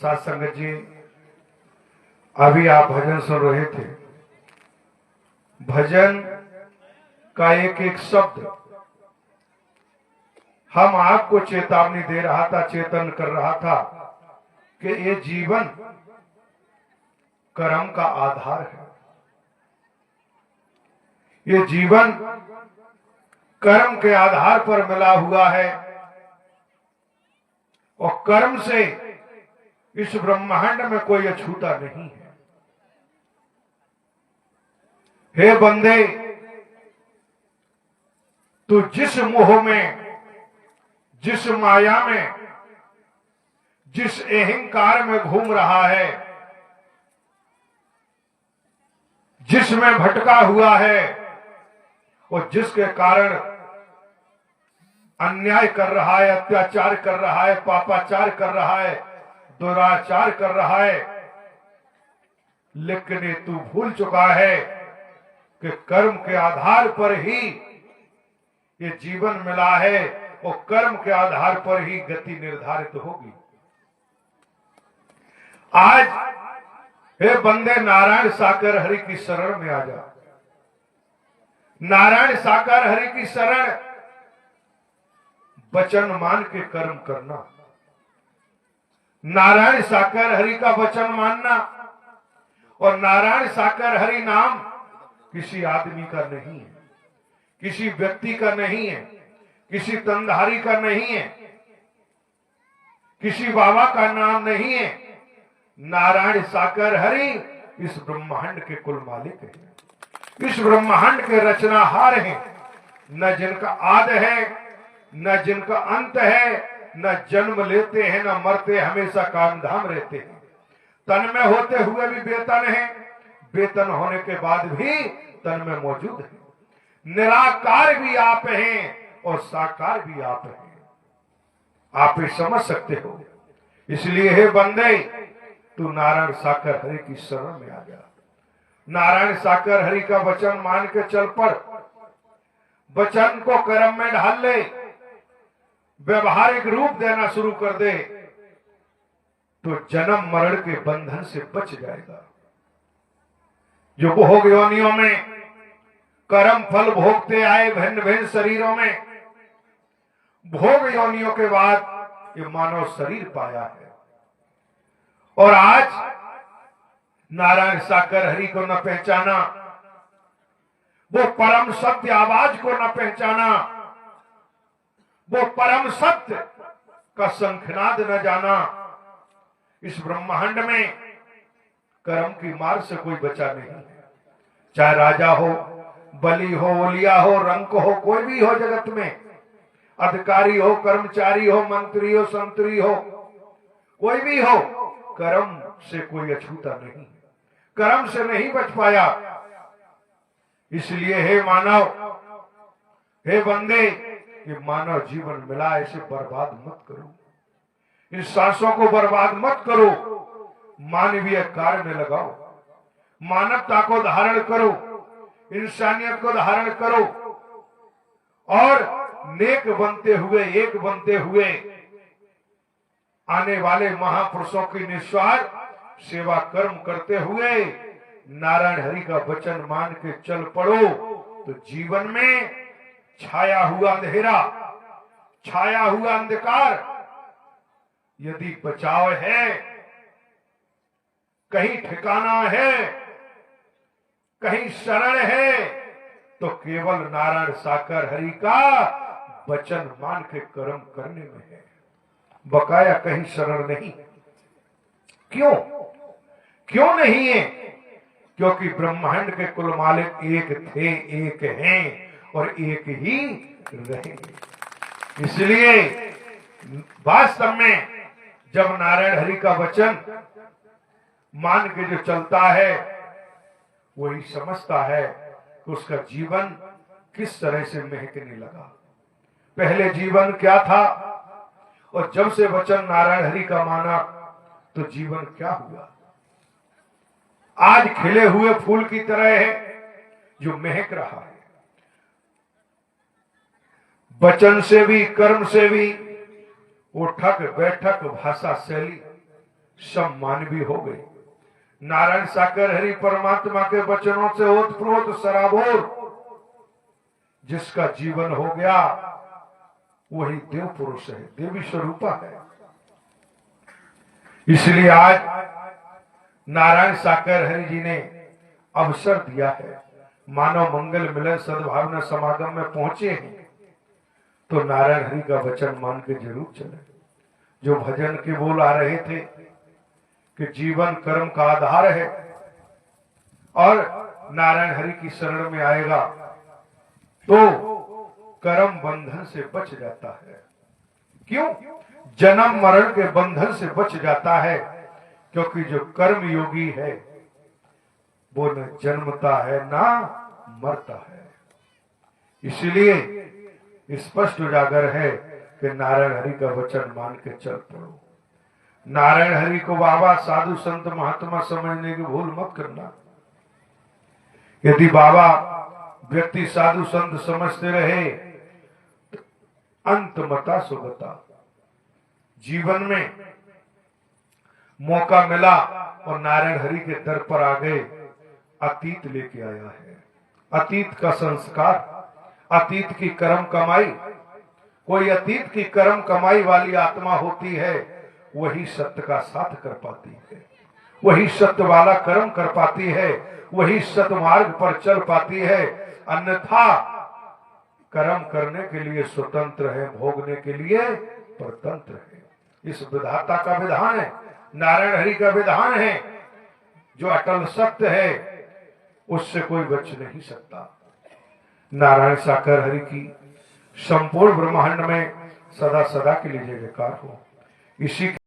साथ संगत जी, अभी आप भजन सुन रहे थे। भजन का एक एक शब्द हम आपको चेतावनी दे रहा था, चेतन कर रहा था कि ये जीवन कर्म का आधार है। ये जीवन कर्म के आधार पर मिला हुआ है और कर्म से इस ब्रह्मांड में कोई अछूता नहीं है। हे बंदे, तू जिस मोह में, जिस माया में, जिस अहंकार में घूम रहा है, जिसमें भटका हुआ है और जिसके कारण अन्याय कर रहा है, अत्याचार कर रहा है, पापाचार कर रहा है, दुराचार कर रहा है, लेकिन ये तू भूल चुका है कि कर्म के आधार पर ही ये जीवन मिला है और कर्म के आधार पर ही गति निर्धारित होगी। आज हे बंदे, नारायण साकर हरि की शरण में आ जा। नारायण साकर हरि की शरण, वचन मान के कर्म करना। नारायण साकर हरि का वचन मानना और नारायण साकर हरि नाम किसी आदमी का नहीं है, किसी व्यक्ति का नहीं है, किसी तंधारी का नहीं है, किसी बाबा का नाम नहीं है। नारायण साकर हरि इस ब्रह्मांड के कुल मालिक है, इस ब्रह्मांड के रचनाहार हैं। न जिनका आद है, न जिनका अंत है, न जन्म लेते हैं न मरते, हमेशा काम धाम रहते हैं। तन में होते हुए भी बेतन है, बेतन होने के बाद भी तन में मौजूद है। निराकार भी आप हैं और साकार भी आप हैं। आप ही समझ सकते हो। इसलिए हे बंदे, तू नारायण साकर हरि की शरण में आ जा। नारायण साकर हरि का वचन मान के चल पड़। वचन को कर्म में ढाल ले, व्यवहारिक रूप देना शुरू कर दे, तो जन्म मरण के बंधन से बच जाएगा। जो भोग योनियों में कर्म फल भोगते आए भिन्न भिन्न शरीरों में, भोग योनियों के बाद ये मानव शरीर पाया है। और आज नारायण साकर हरि को न पहचाना, वो परम सत्य आवाज को न पहचाना, वो परम सत्य का शंखनाद न जाना, इस ब्रह्मांड में कर्म की मार से कोई बचा नहीं है। चाहे राजा हो, बलि हो, ओलिया हो, रंक हो, कोई भी हो जगत में, अधिकारी हो, कर्मचारी हो, मंत्री हो, संतरी हो, कोई भी हो, कर्म से कोई अछूता नहीं, कर्म से नहीं बच पाया। इसलिए हे मानव, हे बंदे, ये मानव जीवन मिला, इसे बर्बाद मत करो, इन सांसों को बर्बाद मत करो। मानवीय कार्य में लगाओ, मानवता को धारण करो, इंसानियत को धारण करो और नेक बनते हुए, एक बनते हुए आने वाले महापुरुषों की निस्वार्थ सेवा कर्म करते हुए नारायण हरि का वचन मान के चल पड़ो, तो जीवन में छाया हुआ अंधेरा, छाया हुआ अंधकार यदि बचाव है, कहीं ठिकाना है, कहीं शरण है, तो केवल नारायण साकर हरि का वचन मान के कर्म करने में है, बकाया कहीं शरण नहीं। क्यों? क्यों नहीं है? क्योंकि ब्रह्मांड के कुल मालिक एक थे, एक हैं और एक ही रहेंगे। इसलिए वास्तव में जब नारायण हरि का वचन मान के जो चलता है, वही समझता है कि उसका जीवन किस तरह से महकने लगा। पहले जीवन क्या था और जब से वचन नारायण हरि का माना तो जीवन क्या हुआ। आज खिले हुए फूल की तरह है जो महक रहा है। वचन से भी, कर्म से भी, उठक बैठक, भाषा शैली सम्मान भी हो गई। नारायण साकर हरि परमात्मा के वचनों से ओतप्रोत सराबोर जिसका जीवन हो गया वही देव पुरुष है, देवी स्वरूपा है। इसलिए आज नारायण साकर हरि जी ने अवसर दिया है, मानव मंगल मिलन सद्भावना समागम में पहुंचे हैं तो नारायण हरि का वचन मान के जरूर चले। जो भजन के बोल आ रहे थे कि जीवन कर्म का आधार है और नारायण हरि की शरण में आएगा तो कर्म बंधन से बच जाता है। क्यों? जन्म मरण के बंधन से बच जाता है, क्योंकि जो कर्म योगी है वो न जन्मता है ना मरता है। इसलिए स्पष्ट उजागर है कि नारायण हरि का वचन मान के चल पड़ो। नारायण हरि को बाबा साधु संत महात्मा समझने की भूल मत करना। यदि बाबा व्यक्ति साधु संत समझते रहे तो अंत मता सुगता। जीवन में मौका मिला और नारायण हरि के दर पर आ गए, अतीत लेके आया है। अतीत का संस्कार, अतीत की कर्म कमाई। कोई अतीत की कर्म कमाई वाली आत्मा होती है वही सत्य का साथ कर पाती है, वही सत्य वाला कर्म कर पाती है, वही सत्य मार्ग पर चल पाती है। अन्यथा कर्म करने के लिए स्वतंत्र है, भोगने के लिए परतंत्र है। इस विधाता का विधान है, नारायण हरि का विधान है। जो अटल सत्य है उससे कोई बच नहीं सकता। नारायण साकर हरि की संपूर्ण ब्रह्मांड में सदा सदा के लिए जयकार हो। इसी